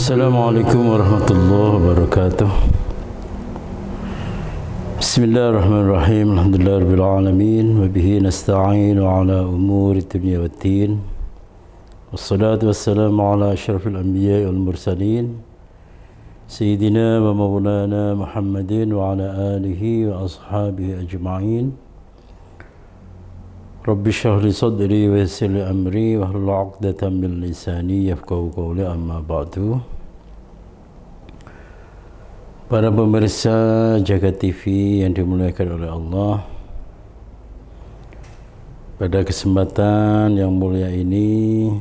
Assalamualaikum warahmatullahi wabarakatuh. Bismillahirrahmanirrahim. Alhamdulillahirabbil alamin wa bihi nasta'inu ala umuri dunya waddin. Wassalatu wassalamu ala asyrafil anbiya'i wal mursalin sayyidina wa maulana Muhammadin wa ala alihi wa ashabihi ajma'in. Rabbi shrah li sadri wa yassir li amri wahlul 'uqdatam min lisani yafqahu qawli, amma ba'du. Para pemirsa Jagat TV yang dimuliakan oleh Allah, pada kesempatan yang mulia ini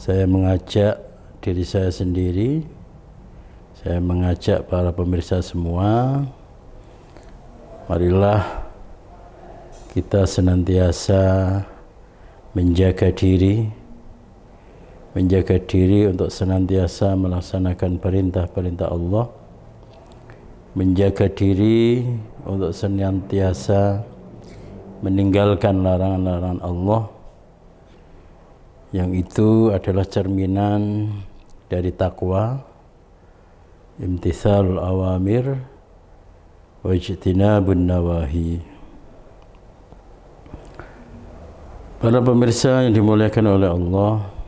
saya mengajak diri saya sendiri, saya mengajak para pemirsa semua, marilah kita senantiasa menjaga diri untuk senantiasa melaksanakan perintah-perintah Allah, menjaga diri untuk senantiasa meninggalkan larangan-larangan Allah, yang itu adalah cerminan dari takwa, imtitsalul awamir wa ijtinabun nawahi. Para pemirsa yang dimuliakan oleh Allah,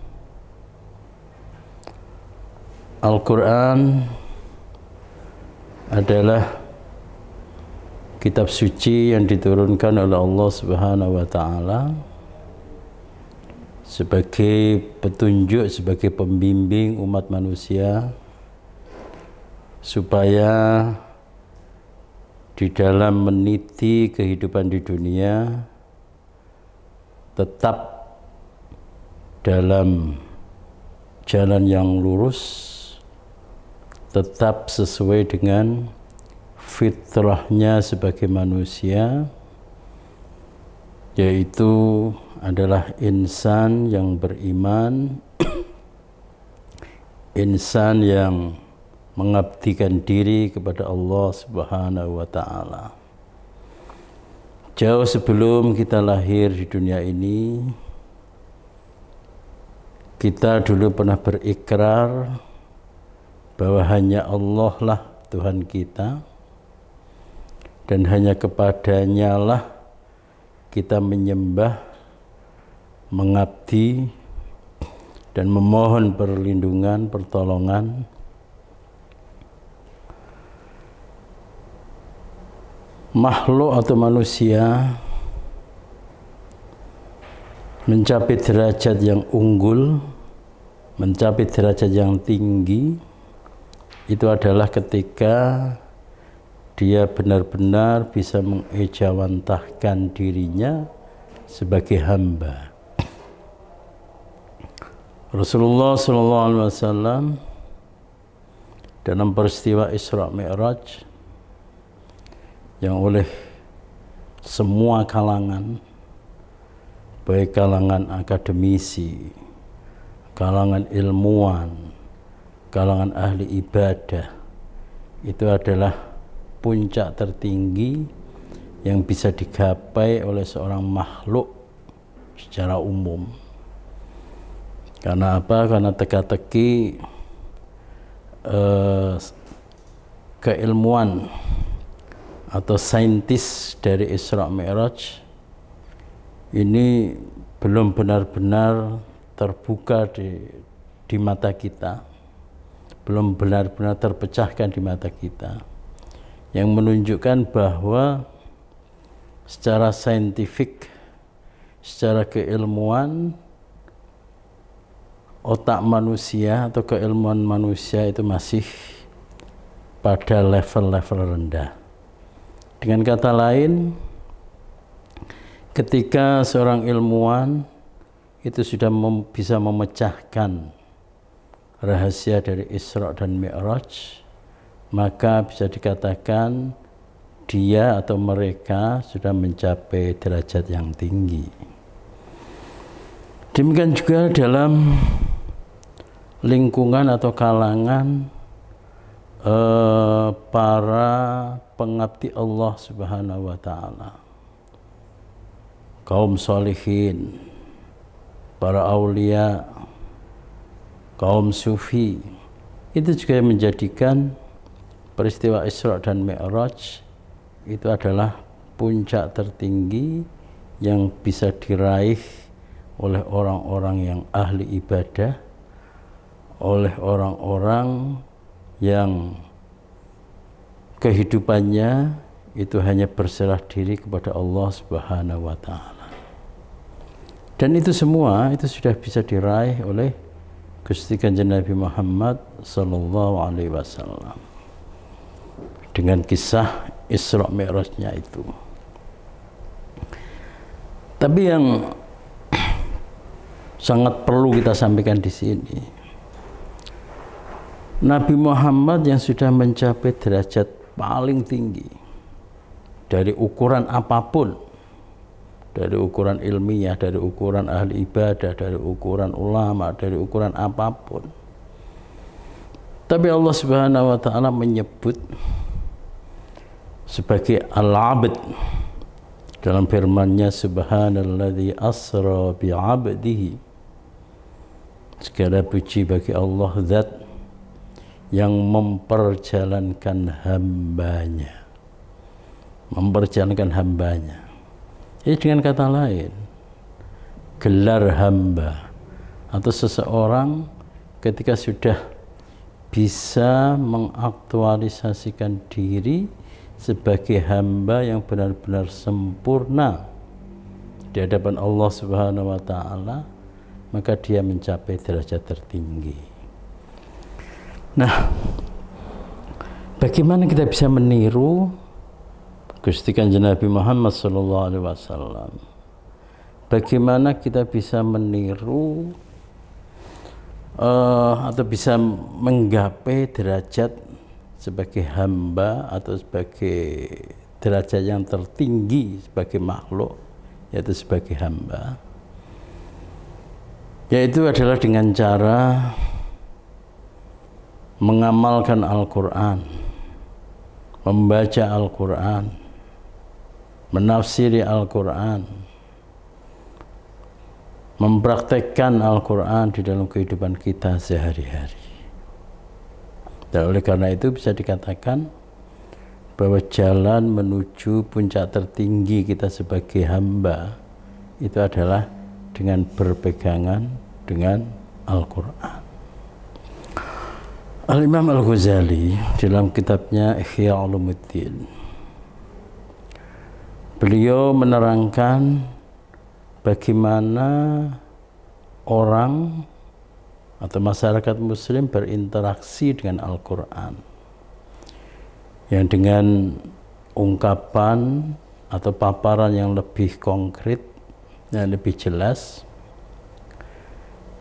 Al-Quran adalah kitab suci yang diturunkan oleh Allah Subhanahu wa Ta'ala sebagai petunjuk, sebagai pembimbing umat manusia, supaya di dalam meniti kehidupan di dunia tetap dalam jalan yang lurus, tetap sesuai dengan fitrahnya sebagai manusia, yaitu adalah insan yang beriman, insan yang mengabdikan diri kepada Allah Subhanahu wa Ta'ala. Jauh sebelum kita lahir di dunia ini, kita dulu pernah berikrar bahwa hanya Allah lah Tuhan kita, dan hanya kepadanya lah kita menyembah, mengabdi, dan memohon perlindungan, pertolongan. Makhluk atau manusia mencapai derajat yang unggul, mencapai derajat yang tinggi, itu adalah ketika dia benar-benar bisa mengejawantahkan dirinya sebagai hamba. Rasulullah SAW dalam peristiwa Isra Mi'raj, yang oleh semua kalangan, baik kalangan akademisi, kalangan ilmuwan, kalangan ahli ibadah, itu adalah puncak tertinggi yang bisa digapai oleh seorang makhluk secara umum. Karena apa? Karena teka-teki keilmuan atau saintis dari Isra Mi'raj ini belum benar-benar terbuka di mata kita, belum benar-benar terpecahkan di mata kita, yang menunjukkan bahwa secara saintifik, secara keilmuan, otak manusia atau keilmuan manusia itu masih pada level-level rendah. Dengan kata lain, ketika seorang ilmuwan itu sudah bisa memecahkan rahasia dari Isra dan Mi'raj, maka bisa dikatakan dia atau mereka sudah mencapai derajat yang tinggi. Demikian juga dalam lingkungan atau kalangan para pengabdi Allah Subhanahu wa Ta'ala, kaum sholihin, para aulia, kaum sufi, itu juga yang menjadikan peristiwa Isra dan Mi'raj itu adalah puncak tertinggi yang bisa diraih oleh orang-orang yang ahli ibadah, oleh orang-orang yang kehidupannya itu hanya berserah diri kepada Allah Subhanahu wa Ta'ala. Dan itu semua itu sudah bisa diraih oleh Gusti Kanjeng Nabi Muhammad sallallahu alaihi wasallam dengan kisah Isra Mi'rajnya itu. Tapi yang sangat perlu kita sampaikan di sini, Nabi Muhammad yang sudah mencapai derajat paling tinggi dari ukuran apapun, dari ukuran ilmiah, dari ukuran ahli ibadah, dari ukuran ulama, dari ukuran apapun. Tapi Allah Subhanahu wa Ta'ala menyebut sebagai al-abd dalam firman-Nya, subhanalladzi asra bi'abdihi. Segala puji bagi Allah, zat yang memperjalankan hambanya. Memperjalankan hambanya. Jadi dengan kata lain, gelar hamba atau seseorang ketika sudah bisa mengaktualisasikan diri sebagai hamba yang benar-benar sempurna di hadapan Allah Subhanahu wa Ta'ala, maka dia mencapai derajat tertinggi. Nah, bagaimana kita bisa meniru Gusti Kanjeng Nabi Muhammad sallallahu alaihi wasallam? Bagaimana kita bisa meniru atau bisa menggapai derajat sebagai hamba atau sebagai derajat yang tertinggi sebagai makhluk, yaitu sebagai hamba, yaitu adalah dengan cara mengamalkan Al-Quran, membaca Al-Quran, menafsiri Al-Quran, mempraktekkan Al-Quran di dalam kehidupan kita sehari-hari. Dan oleh karena itu bisa dikatakan bahwa jalan menuju puncak tertinggi kita sebagai hamba itu adalah dengan berpegangan dengan Al-Quran. Al-Imam Al-Ghazali dalam kitabnya Ihya Ulumuddin, beliau menerangkan bagaimana orang atau masyarakat muslim berinteraksi dengan Al-Quran, yang dengan ungkapan atau paparan yang lebih konkret dan lebih jelas,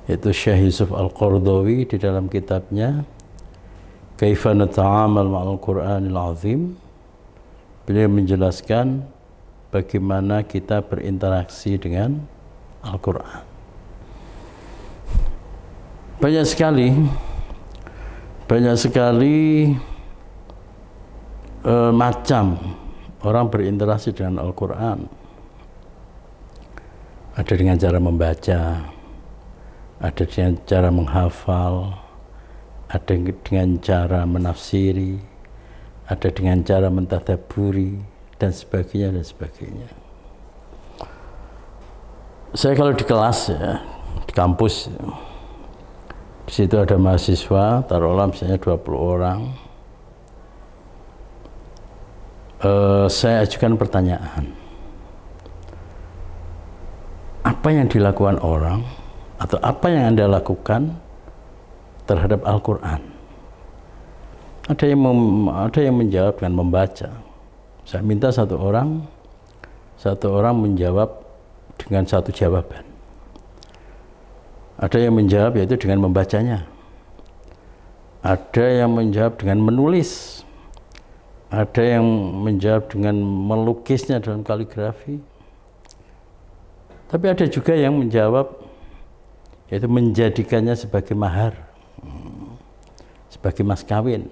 yaitu Syekh Yusuf Al-Qaradawi di dalam kitabnya Kaifa Nata'amal Ma'al Qur'anil Azim, beliau menjelaskan bagaimana kita berinteraksi dengan Al-Quran. Banyak sekali macam orang berinteraksi dengan Al-Quran. Ada dengan cara membaca, ada dengan cara menghafal, ada dengan cara menafsiri, ada dengan cara mentadabburi, dan sebagainya dan sebagainya. Saya kalau di kelas ya, di kampus ya, di situ ada mahasiswa, taruhlah misalnya 20 orang. Saya ajukan pertanyaan. Apa yang dilakukan orang atau apa yang Anda lakukan terhadap Al-Quran? Ada yang menjawab dengan membaca. Saya minta satu orang menjawab dengan satu jawaban. Ada yang menjawab yaitu dengan membacanya. Ada yang menjawab dengan menulis. Ada yang menjawab dengan melukisnya dalam kaligrafi. Tapi ada juga yang menjawab yaitu menjadikannya sebagai mahar, sebagai mas kawin.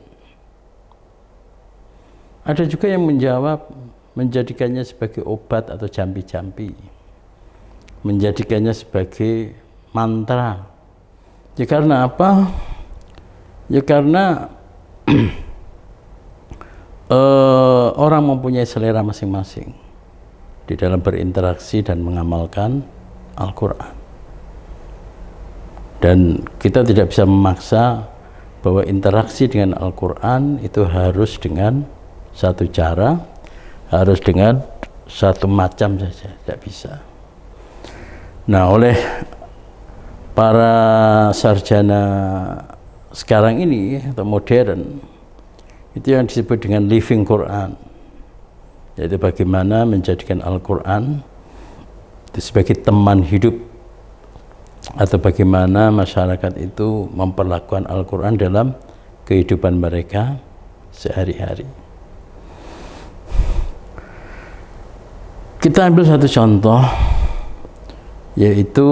Ada juga yang menjawab menjadikannya sebagai obat atau jampi-jampi, menjadikannya sebagai mantra, Ya karena apa? Ya karena orang mempunyai selera masing-masing di dalam berinteraksi dan mengamalkan Al-Quran. Dan kita tidak bisa memaksa bahwa interaksi dengan Al-Quran itu harus dengan satu cara, harus dengan satu macam saja, tidak bisa. Nah, oleh para sarjana sekarang ini atau modern, itu yang disebut dengan living Quran, yaitu bagaimana menjadikan Al-Quran itu sebagai teman hidup, atau bagaimana masyarakat itu memperlakukan Al-Quran dalam kehidupan mereka sehari-hari. Kita ambil satu contoh, yaitu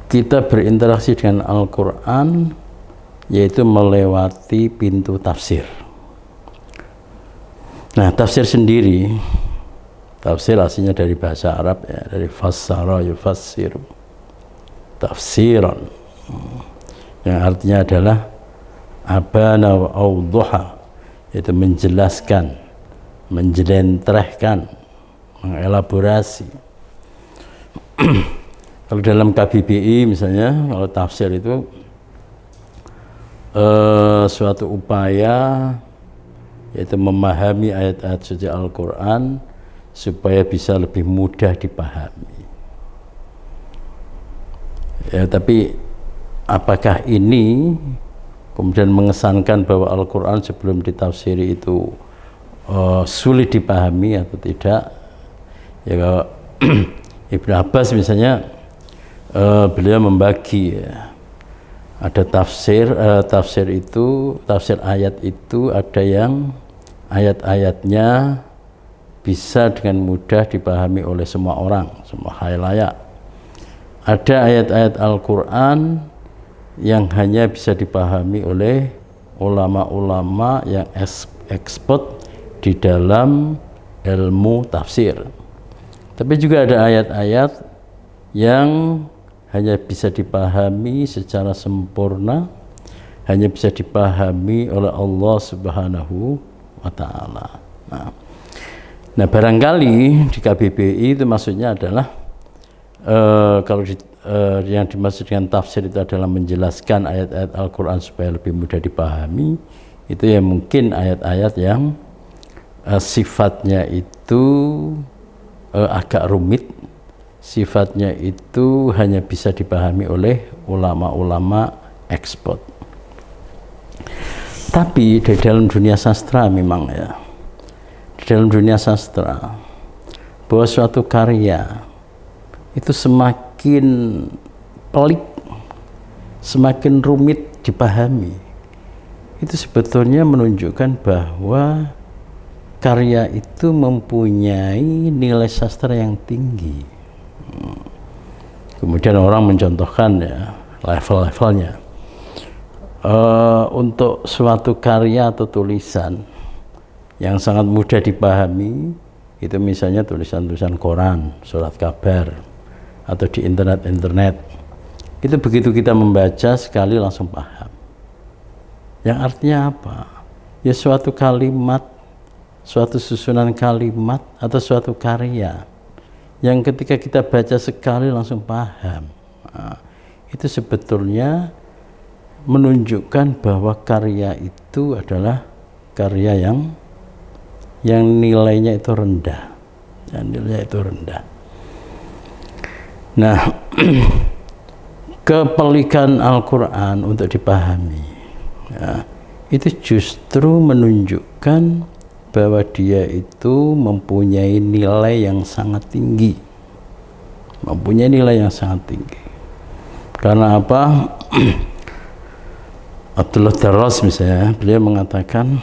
kita berinteraksi dengan Al-Quran yaitu melewati pintu tafsir. Nah, tafsir sendiri, tafsir aslinya dari bahasa Arab ya, dari fassara yufassiru, tafsiran, yang artinya adalah abana wa awdaha, yaitu menjelaskan, menjelentrehkan, mengelaborasi. Kalau dalam KBBI misalnya, kalau tafsir itu suatu upaya yaitu memahami ayat-ayat suci Al-Quran supaya bisa lebih mudah dipahami. Ya, tapi apakah ini kemudian mengesankan bahwa Al-Quran sebelum ditafsiri itu sulit dipahami atau tidak? Ya, kalau Ibnu Abbas misalnya, beliau membagi ya, ada tafsir itu, tafsir ayat itu ada yang ayat-ayatnya bisa dengan mudah dipahami oleh semua orang, semua khalayak. Ada ayat-ayat Al-Quran yang hanya bisa dipahami oleh ulama-ulama yang expert di dalam ilmu tafsir. Tapi juga ada ayat-ayat yang hanya bisa dipahami secara sempurna, hanya bisa dipahami oleh Allah Subhanahu wa Ta'ala. Nah, barangkali di KBBI itu maksudnya adalah kalau yang dimaksud dengan tafsir itu adalah menjelaskan ayat-ayat Al-Quran supaya lebih mudah dipahami, itu ya mungkin ayat-ayat yang sifatnya itu agak rumit, sifatnya itu hanya bisa dipahami oleh ulama-ulama expert. Tapi di dalam dunia sastra memang ya, di dalam dunia sastra, bahwa suatu karya itu semakin pelik, semakin rumit dipahami, itu sebetulnya menunjukkan bahwa karya itu mempunyai nilai sastra yang tinggi. Kemudian orang mencontohkan ya level-levelnya. Untuk suatu karya atau tulisan yang sangat mudah dipahami, itu misalnya tulisan-tulisan koran, surat kabar, atau di internet, itu begitu kita membaca sekali langsung paham. Yang artinya apa? Ya suatu kalimat, suatu susunan kalimat atau suatu karya yang ketika kita baca sekali langsung paham, itu sebetulnya menunjukkan bahwa karya itu adalah karya yang nilainya itu rendah, Nah, kepelikan Al-Quran untuk dipahami, ya, itu justru menunjukkan bahwa dia itu mempunyai nilai yang sangat tinggi, Karena apa? Abdullah Darras misalnya, beliau mengatakan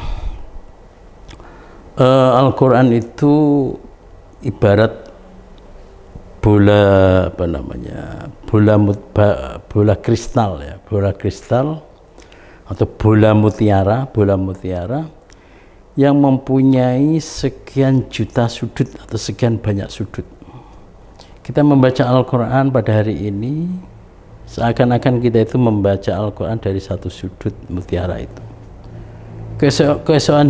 Al-Quran itu ibarat bola kristal ya, bola kristal atau bola mutiara yang mempunyai sekian juta sudut atau sekian banyak sudut. Kita membaca Al-Quran pada hari ini Seakan-akan kita itu membaca Al-Quran dari satu sudut mutiara itu. Keesokan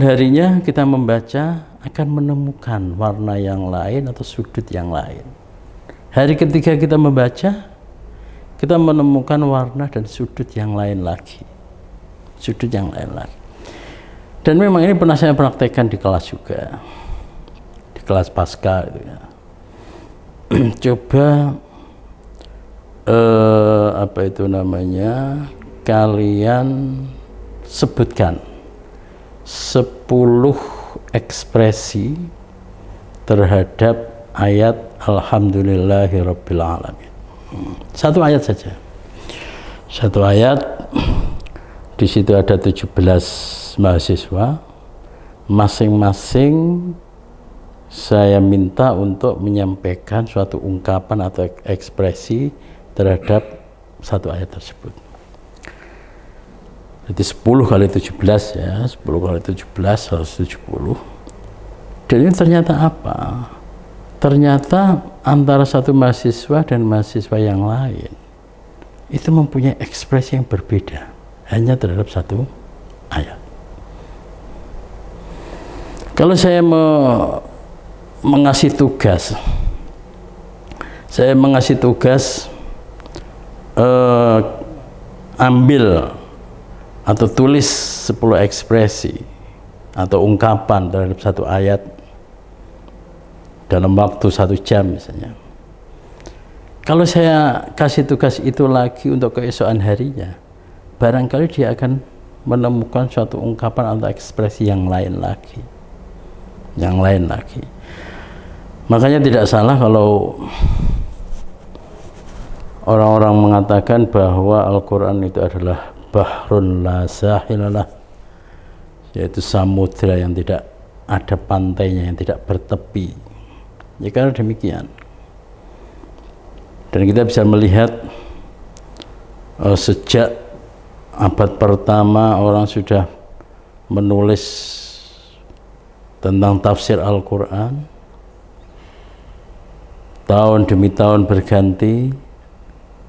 harinya kita membaca akan menemukan warna yang lain atau sudut yang lain. Hari ketiga kita membaca, kita menemukan warna dan sudut yang lain lagi. Dan memang ini pernah saya praktekkan di kelas juga, di kelas pasca gitu ya. Coba kalian sebutkan 10 ekspresi terhadap ayat Alhamdulillahirabbil alamin. Satu ayat saja. Satu ayat, di situ ada 17 mahasiswa. Masing-masing saya minta untuk menyampaikan suatu ungkapan atau ekspresi terhadap satu ayat tersebut. Jadi 10 kali 17 ya, 10 kali 17 170. Dan ini ternyata apa? Ternyata antara satu mahasiswa dan mahasiswa yang lain itu mempunyai ekspresi yang berbeda hanya terhadap satu ayat. Kalau saya mengasih tugas, ambil atau tulis 10 ekspresi atau ungkapan terhadap satu ayat dalam waktu 1 jam misalnya. Kalau saya kasih tugas itu lagi untuk keesokan harinya, barangkali dia akan menemukan suatu ungkapan atau ekspresi yang lain lagi. Makanya tidak salah kalau orang-orang mengatakan bahwa Al-Quran itu adalah bahrun la sahilalah, yaitu samudra yang tidak ada pantainya, yang tidak bertepi. Ya karena demikian. Dan kita bisa melihat sejak abad pertama orang sudah menulis tentang tafsir Al-Quran. Tahun demi tahun berganti,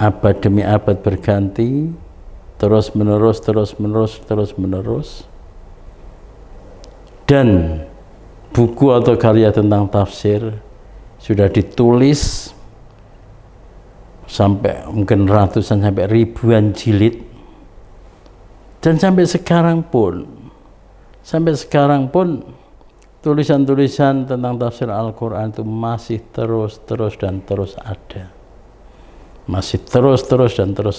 abad demi abad berganti, terus menerus. Dan buku atau karya tentang tafsir sudah ditulis sampai mungkin ratusan sampai ribuan jilid. Dan sampai sekarang pun tulisan-tulisan tentang tafsir Al-Quran itu masih terus ada. Masih terus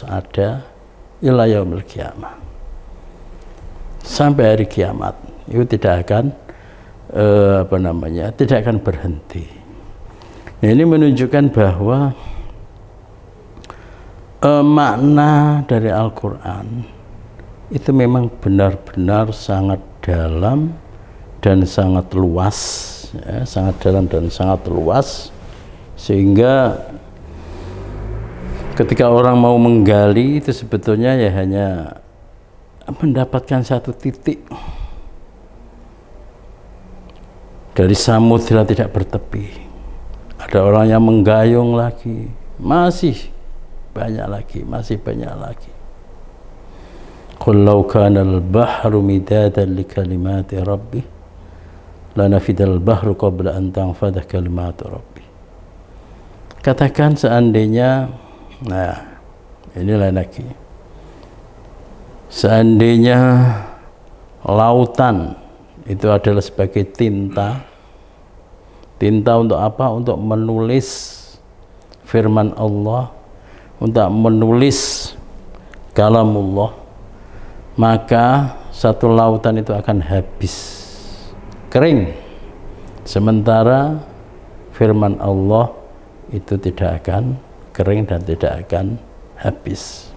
ada ila yaumil qiyamah. Sampai hari kiamat itu tidak akan tidak akan berhenti. Nah, ini menunjukkan bahwa makna dari Al-Quran itu memang benar-benar sangat dalam dan sangat luas, ya, sehingga ketika orang mau menggali itu sebetulnya ya hanya mendapatkan satu titik dari samudra tidak bertepi. Ada orang yang menggayung lagi, masih banyak lagi. Qul law kana al-bahru midadan li kalimati rabbih lanafidal bahru qabla an tanfada kalimatu rabbih. Katakan seandainya, nah inilah lagi, seandainya lautan itu adalah sebagai tinta untuk apa? Untuk menulis firman Allah, untuk menulis kalamullah, maka satu lautan itu akan habis, kering. Sementara firman Allah itu tidak akan kering dan tidak akan habis.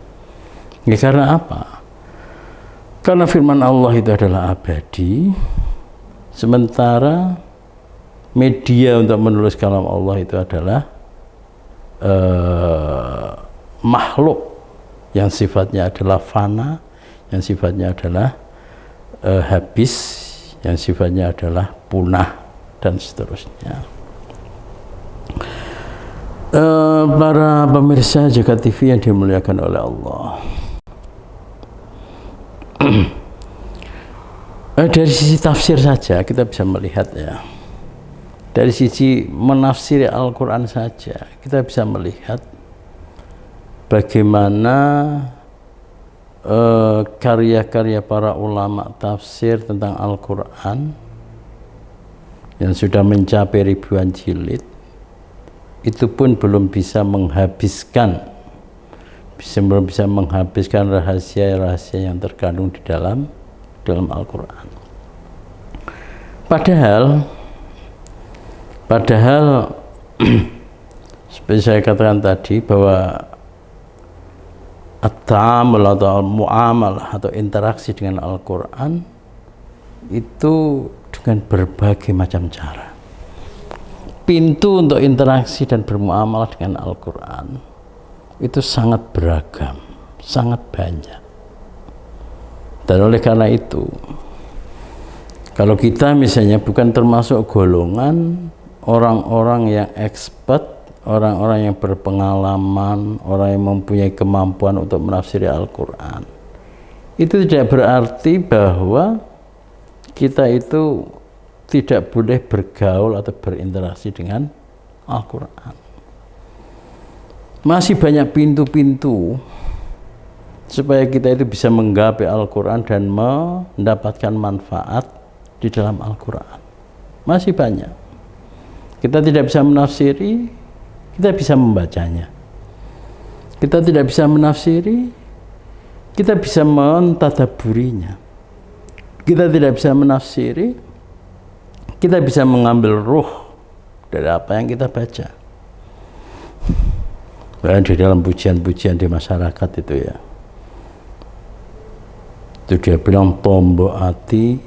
Ya, karena apa? Karena firman Allah itu adalah abadi, sementara media untuk menulis kalam Allah itu adalah makhluk yang sifatnya adalah fana, yang sifatnya adalah habis, yang sifatnya adalah punah, dan seterusnya. Para pemirsa Jagat TV yang dimuliakan oleh Allah. Dari sisi tafsir saja kita bisa melihat ya. Dari sisi menafsiri Al-Quran saja kita bisa melihat bagaimana karya-karya para ulama tafsir tentang Al-Quran yang sudah mencapai ribuan jilid itu pun belum bisa menghabiskan rahasia-rahasia yang terkandung di dalam Al-Quran. Padahal seperti saya katakan tadi bahwa at-ta'amul atau muamalah atau interaksi dengan Al-Quran itu dengan berbagai macam cara. Pintu untuk interaksi dan bermuamalah dengan Al-Quran itu sangat beragam, sangat banyak. Dan oleh karena itu, kalau kita misalnya bukan termasuk golongan orang-orang yang expert, orang-orang yang berpengalaman, orang yang mempunyai kemampuan untuk menafsiri Al-Quran, itu tidak berarti bahwa kita itu tidak boleh bergaul atau berinteraksi dengan Al-Quran. Masih banyak pintu-pintu supaya kita itu bisa menggapai Al-Quran dan mendapatkan manfaat di dalam Al-Quran. Masih banyak. Kita tidak bisa menafsiri, kita bisa membacanya. Kita tidak bisa menafsiri, kita bisa mentadaburinya. Kita tidak bisa menafsiri, kita bisa mengambil ruh dari apa yang kita baca. Dan di dalam pujian-pujian di masyarakat itu ya, itu dia bilang tombo ati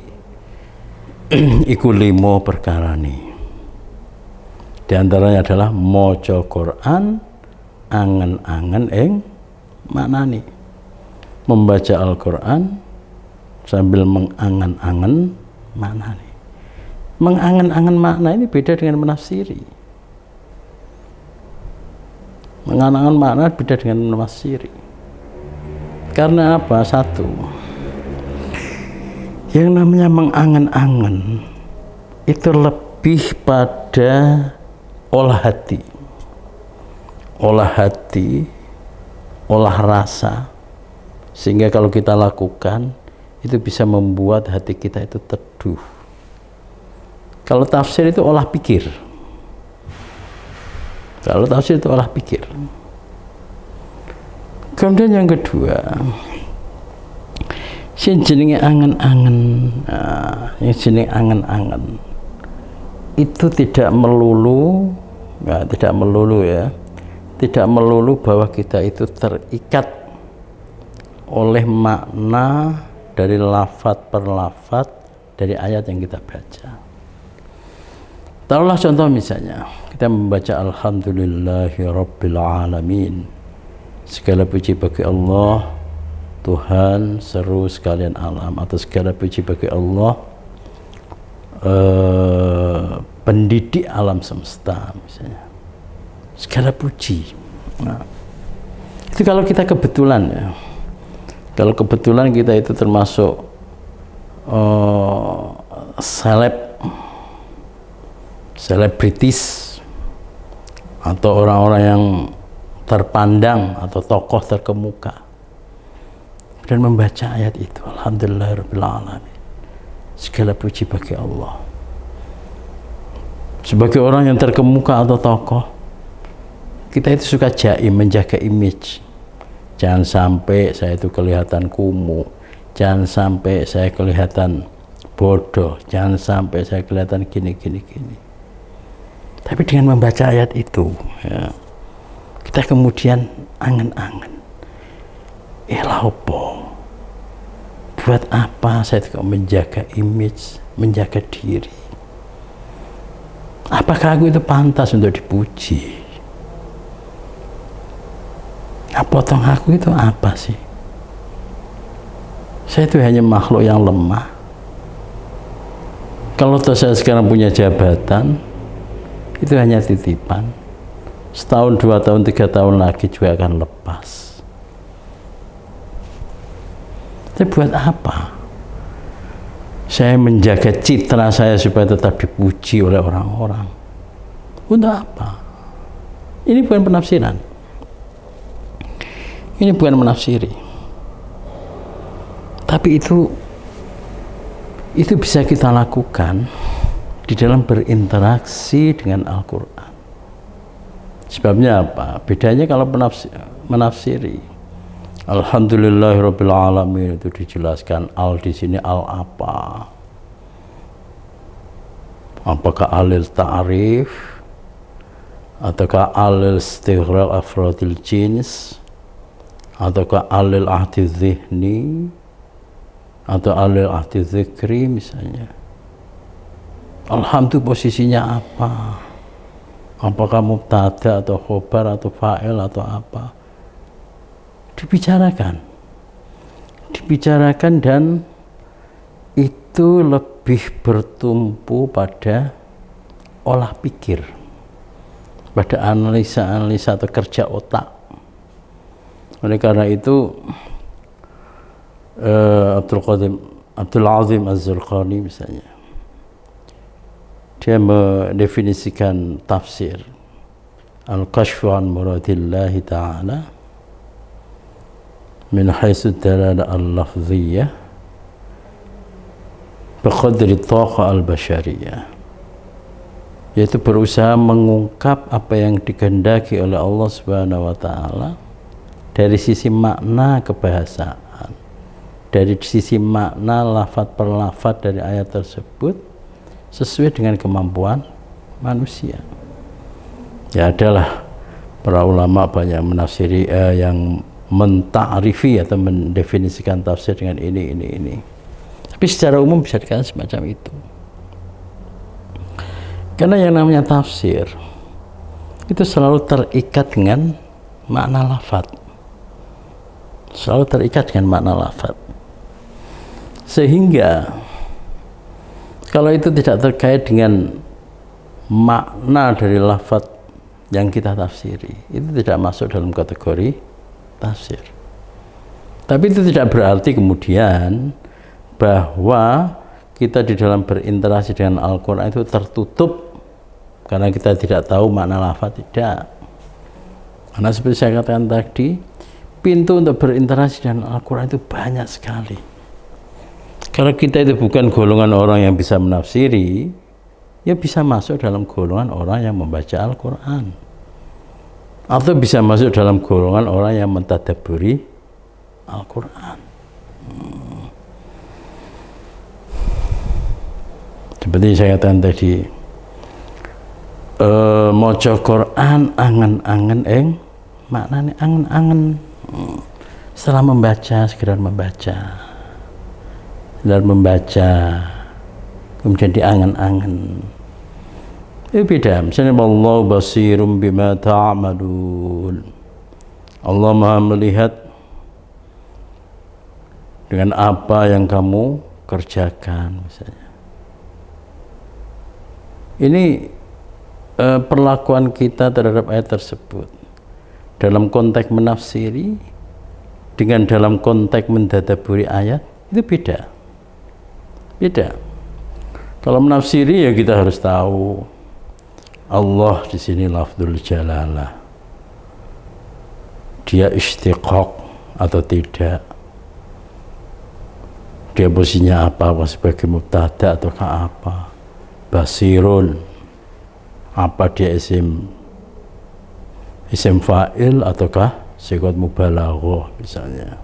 iku limo perkarane. Di antaranya adalah maca Quran, angen-angen ing maknane. Membaca Al-Quran sambil mengangen-angen maknane. Mengangen-angen makna ini beda dengan menafsiri. Mengangen-angen makna beda dengan menafsiri. Karena apa? Satu, yang namanya mengangen-angen itu lebih pada olah hati, olah rasa, sehingga kalau kita lakukan itu bisa membuat hati kita itu teduh. Kalau tafsir itu olah pikir. Kemudian yang kedua, yang jenenge angen-angen, itu tidak melulu bahwa kita itu terikat oleh makna dari lafadz per lafadz dari ayat yang kita baca. Taruhlah contoh misalnya kita membaca Alhamdulillahi Rabbil Alamin, segala puji bagi Allah Tuhan seru sekalian alam, atau segala puji bagi Allah pendidik alam semesta misalnya, segala puji. Nah, itu kalau kita kebetulan ya, kalau kebetulan kita itu termasuk selebritis atau orang-orang yang terpandang atau tokoh terkemuka dan membaca ayat itu, Alhamdulillahirabbil alamin, segala puji bagi Allah. Sebagai orang yang terkemuka atau tokoh, kita itu suka jaim, menjaga image. Jangan sampai saya itu kelihatan kumuh, jangan sampai saya kelihatan bodoh, jangan sampai saya kelihatan gini. Tapi dengan membaca ayat itu ya, kita kemudian angen-angen, opo, buat apa saya juga menjaga image, menjaga diri? Apakah aku itu pantas untuk dipuji? Potong aku itu apa sih? Saya itu hanya makhluk yang lemah. Kalau saya sekarang punya jabatan, itu hanya titipan. setahun, 2 tahun, 3 tahun lagi juga akan lepas. Tapi buat apa? Saya menjaga citra saya supaya tetap dipuji oleh orang-orang. Untuk apa? Ini bukan penafsiran. Ini bukan menafsiri. Tapi itu bisa kita lakukan di dalam berinteraksi dengan Al-Quran. Sebabnya apa? Bedanya kalau menafsiri. Alhamdulillahirabbil alamin itu dijelaskan al di sini al apa? Apakah alil ta'rif ataukah alil istighraq afradil jins ataukah alil ahdi dzihni atau alil ahdi dzikri misalnya. Alhamdulillah posisinya apa? Apakah mubtada atau khobar atau fa'il atau apa? Dibicarakan dan itu lebih bertumpu pada olah pikir, pada analisa atau kerja otak. Oleh karena itu Abdul Azim Az-Zurqani misalnya, dia mendefinisikan tafsir al-kashfu an muradillahi ta'ala min haitsu dalala al-lafziyyah biqadri taqa al-bashariyah, yaitu berusaha mengungkap apa yang dikehendaki oleh Allah Subhanahu wa taala dari sisi makna kebahasaan, dari sisi makna lafadz per lafadz dari ayat tersebut sesuai dengan kemampuan manusia. Ya adalah para ulama banyak menafsiri yang menta'rifi atau mendefinisikan tafsir dengan ini. Tapi secara umum bisa dikatakan semacam itu. Karena yang namanya tafsir itu selalu terikat dengan makna lafadz. Selalu terikat dengan makna lafadz. Sehingga kalau itu tidak terkait dengan makna dari lafadz yang kita tafsiri, itu tidak masuk dalam kategori tafsir. Tapi itu tidak berarti kemudian bahwa kita di dalam berinteraksi dengan Al-Quran itu tertutup karena kita tidak tahu makna lafadz, tidak. Karena seperti saya katakan tadi, pintu untuk berinteraksi dengan Al-Quran itu banyak sekali. Kalau kita itu bukan golongan orang yang bisa menafsiri, ya bisa masuk dalam golongan orang yang membaca Al-Quran, atau bisa masuk dalam golongan orang yang mentadabburi Al-Quran. Seperti saya katakan tadi, maca Quran angen-angen maknanya angen-angen. Setelah membaca, segera membaca, dan membaca kemudian diangen-angen. Itu beda. Misalnya Allah basirum bima ta'malun, Allah Maha melihat dengan apa yang kamu kerjakan misalnya. Ini perlakuan kita terhadap ayat tersebut dalam konteks menafsiri dengan dalam konteks mendadaburi ayat itu beda. Kalau menafsiri ya kita harus tahu Allah di sini lafdzul jalalah, dia istiqaq atau tidak, dia posisinya apa sebagai mubtada ataukah apa, basirun apa dia isim fa'il ataukah sigat mubalaghah misalnya.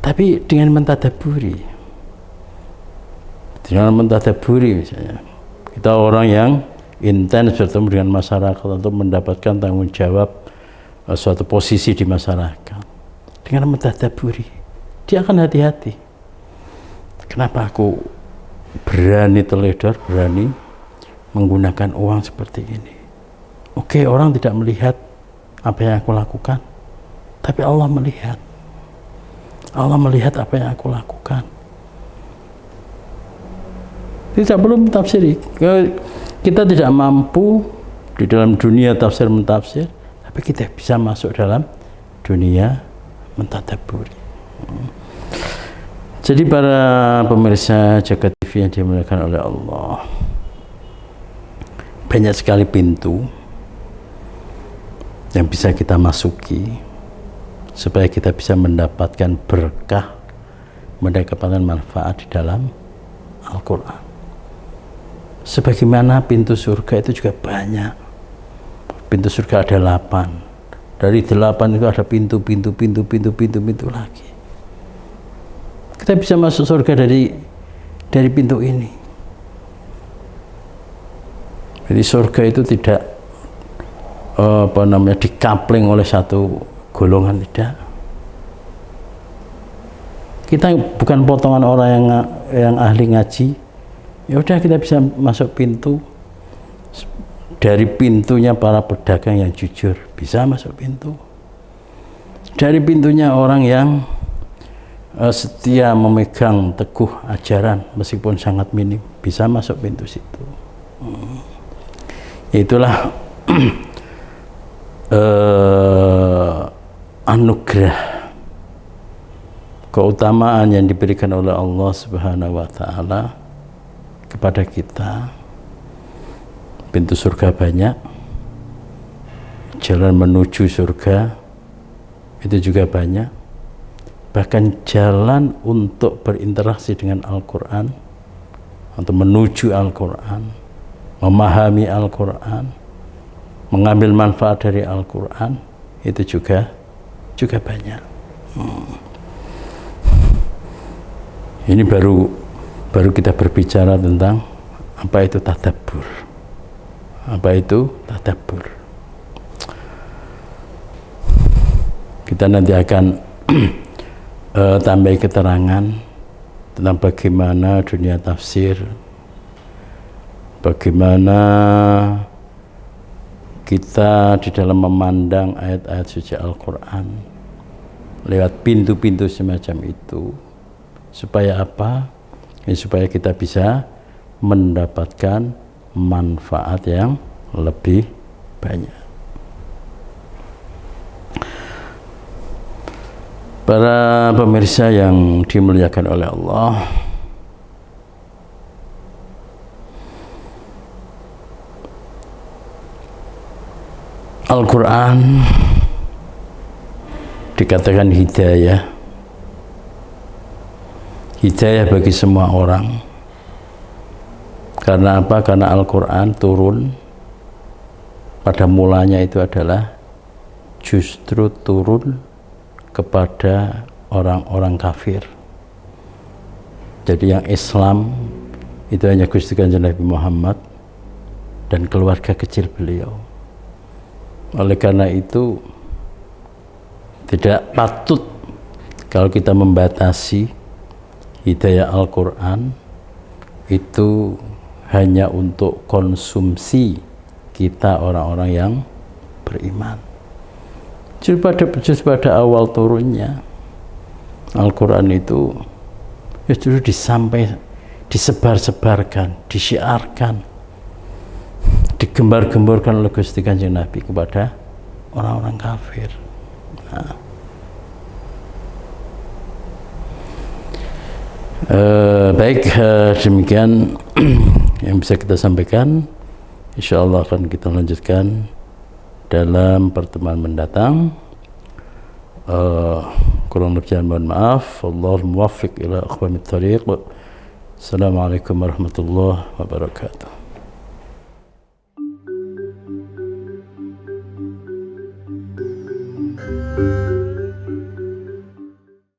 Tapi dengan mentadaburi misalnya, kita orang yang intens bertemu dengan masyarakat untuk mendapatkan tanggung jawab suatu posisi di masyarakat, dengan mentadaburi dia akan hati-hati. Kenapa aku berani teledor, berani menggunakan uang seperti ini? Oke, orang tidak melihat apa yang aku lakukan, tapi Allah melihat. Allah melihat apa yang aku lakukan. Tidak perlu tafsiri. Kita tidak mampu di dalam dunia tafsir mentafsir, tapi kita bisa masuk dalam dunia mentadabburi. Jadi para pemirsa Jagat TV yang dimuliakan oleh Allah, banyak sekali pintu yang bisa kita masuki supaya kita bisa mendapatkan berkah, mendapatkan manfaat di dalam Al-Quran. Sebagaimana pintu surga itu juga banyak. Pintu surga ada 8. Dari 8 itu ada pintu lagi. Kita bisa masuk surga dari pintu ini. Jadi surga itu tidak dikapling oleh satu golongan, tidak. Kita bukan potongan orang yang ahli ngaji. Ya udah, kita bisa masuk pintu. Dari pintunya para pedagang yang jujur, bisa masuk pintu. Dari pintunya orang yang setia memegang teguh ajaran meskipun sangat minim, bisa masuk pintu situ. Itulah anugerah, keutamaan yang diberikan oleh Allah Subhanahu wa Ta'ala kepada kita. Pintu surga banyak, jalan menuju surga itu juga banyak. Bahkan jalan untuk berinteraksi dengan Al-Quran, untuk menuju Al-Quran, memahami Al-Quran, mengambil manfaat dari Al-Quran, itu juga banyak. Ini baru kita berbicara tentang apa itu tadabbur. Apa itu tadabbur? Kita nanti akan tambah keterangan tentang bagaimana dunia tafsir, bagaimana kita di dalam memandang ayat-ayat suci Al-Quran lewat pintu-pintu semacam itu. Supaya apa? Ya, supaya kita bisa mendapatkan manfaat yang lebih banyak. Para pemirsa yang dimuliakan oleh Allah, Al-Quran dikatakan hidayah bagi semua orang. Karena apa? Karena Al-Quran turun pada mulanya itu adalah justru turun kepada orang-orang kafir. Jadi yang Islam itu hanya Gusti Kanjeng Nabi Muhammad dan keluarga kecil beliau. Oleh karena itu tidak patut kalau kita membatasi hidayah Al-Quran itu hanya untuk konsumsi kita orang-orang yang beriman. Justru pada awal turunnya Al-Quran itu justru disebar-sebarkan, disyiarkan, digembar-gemborkan oleh Gusti Kanjeng Nabi kepada orang-orang kafir. Baik, demikian yang bisa kita sampaikan. Insyaallah akan kita lanjutkan dalam pertemuan mendatang. Kurang lebih mohon maaf. Wallahul muwaffiq ila aqwamit thariq. Assalamualaikum warahmatullahi wabarakatuh.